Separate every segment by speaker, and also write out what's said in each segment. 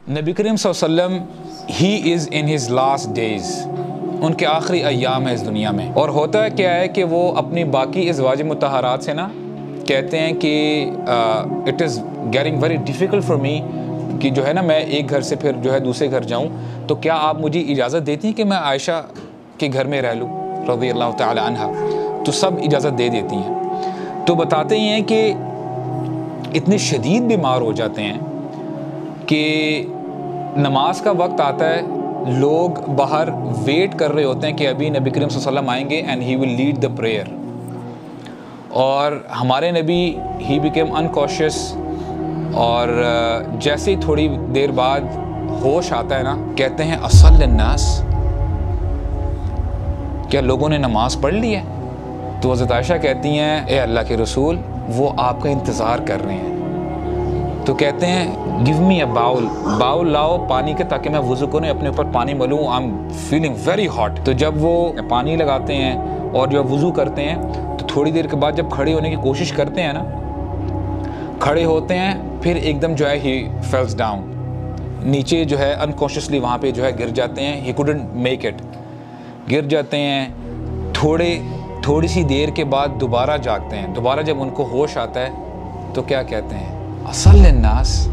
Speaker 1: नबी करीम सल्लल्लाहु अलैहि वसल्लम he is in his last days, उनके आखिरी अय्याम है इस दुनिया में। और होता है क्या है कि वो अपनी बाकी अज़वाज मुतहरात से ना कहते हैं कि it is getting very difficult for me कि जो है ना मैं एक घर से फिर जो है दूसरे घर जाऊँ, तो क्या आप मुझे इजाज़त देती हैं कि मैं आयशा के घर में रह लूँ रज़ी अल्लाह तआला अन्हा। तो सब इजाज़त दे देती हैं। तो बताते ही हैं कि इतने शदीद बीमार हो जाते हैं कि नमाज का वक्त आता है, लोग बाहर वेट कर रहे होते हैं कि अभी नबी करीम सल्लल्लाहु अलैहि वसल्लम आएंगे and he will lead the prayer. और हमारे नबी ही बिकेम अनकॉशियस, और जैसे ही थोड़ी देर बाद होश आता है ना, कहते हैं असल्लन्नास, क्या लोगों ने नमाज पढ़ ली है? तो हज़रत आयशा कहती हैं ए अल्लाह के रसूल, वो आपका इंतज़ार कर रहे हैं। तो कहते हैं गिव मी अ बाउल लाओ पानी के, ताकि मैं वज़ू करूँ, अपने ऊपर पानी मलूँ, I am feeling very hot. तो जब वो पानी लगाते हैं और जब वज़ू करते हैं, तो थोड़ी देर के बाद जब खड़े होने की कोशिश करते हैं ना, खड़े होते हैं, फिर एकदम जो है ही फेल्स डाउन, नीचे जो है अनकॉन्शियसली वहाँ पे जो है गिर जाते हैं। ही कुडंट मेक इट, गिर जाते हैं। थोड़ी सी देर के बाद दोबारा जागते हैं। दोबारा जब उनको होश आता है तो क्या कहते हैं, असल्लन्नास,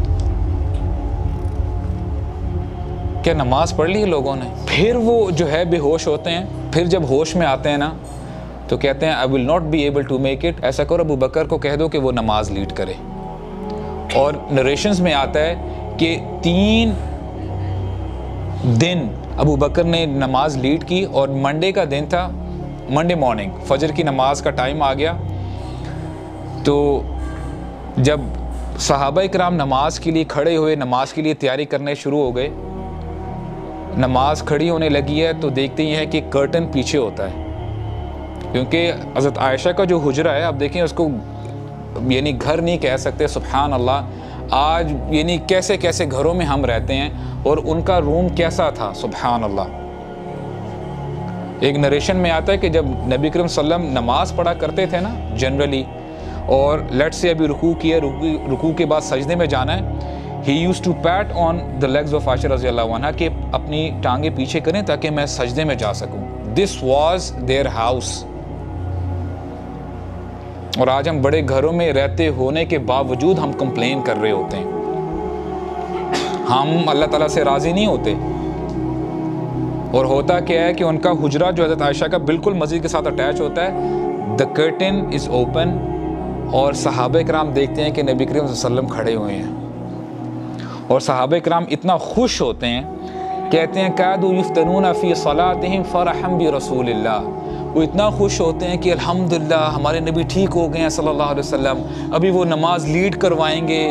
Speaker 1: क्या नमाज पढ़ ली लोगों ने? फिर वो जो है बेहोश होते हैं। फिर जब होश में आते हैं ना, तो कहते हैं I will not be able to make it, ऐसा करो अबू बकर को कह दो कि वो नमाज लीड करे। और नरेशंस में आता है कि 3 दिन अबू बकर ने नमाज लीड की, और मंडे का दिन था, मंडे मॉर्निंग फजर की नमाज का टाइम आ गया। तो जब सहाबा इकराम नमाज के लिए खड़े हुए, नमाज के लिए तैयारी करने शुरू हो गए, नमाज खड़ी होने लगी है, तो देखते ही हैं कि कर्टन पीछे होता है, क्योंकि हज़रत आयशा का जो हुजरा है, आप देखें उसको यानी घर नहीं कह सकते, सुभान अल्लाह। आज यानी कैसे कैसे घरों में हम रहते हैं, और उनका रूम कैसा था, सुभान अल्लाह। एक नरेशन में आता है कि जब नबी करीम सल्लल्लाहु अलैहि वसल्लम नमाज पढ़ा करते थे ना जनरली, और लेट से अभी रुकू किया, रुकू के बाद सजदे में जाना है, he used to pat on the legs of Aisha रज़ी अल्लाह अन्हा, कि अपनी टांगे पीछे करें ताकि मैं सजदे में जा सकूं। This was their house. और आज हम बड़े घरों में रहते होने के बावजूद हम कंप्लेन कर रहे होते हैं, हम अल्लाह ताला से राज़ी नहीं होते। और होता क्या है कि उनका हुजरा जो हज़रत आयशा का बिल्कुल मस्जिद के साथ अटैच होता है, द कर्टन इज़ ओपन, और सहाबा इकराम देखते हैं कि नबी करीम सल्लल्लाहु अलैहि वसल्लम खड़े हुए हैं। और सहाबा इकराम इतना खुश होते हैं, कहते हैं कादू युफ्तनूना फी सलातिहिम फरहम बि रसूलिल्लाह, वो इतना खुश होते हैं कि अल्हम्दुलिल्लाह हमारे नबी ठीक हो गए हैं सल्लल्लाहु अलैहि वसल्लम, अभी वो नमाज लीड करवाएंगे।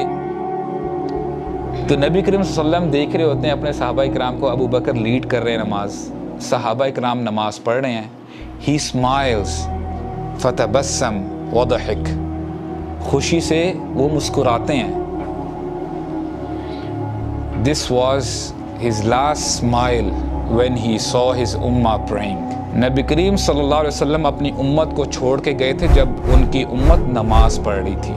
Speaker 1: तो नबी करीम सल्लल्लाहु अलैहि वसल्लम देख रहे होते हैं अपने सहाबा इकराम को, अबू बकर लीड कर रहे हैं नमाज, सहाबा इकराम नमाज पढ़ रहे हैं। ही स्माइल्स फतबस्सम वदहिक, खुशी से वो मुस्कुराते हैं। This was his last smile when he saw his Umma praying. नबी करीम सल्लल्लाहु अलैहि वसल्लम अपनी उम्मत को छोड़ के गए थे जब उनकी उम्मत नमाज पढ़ रही थी।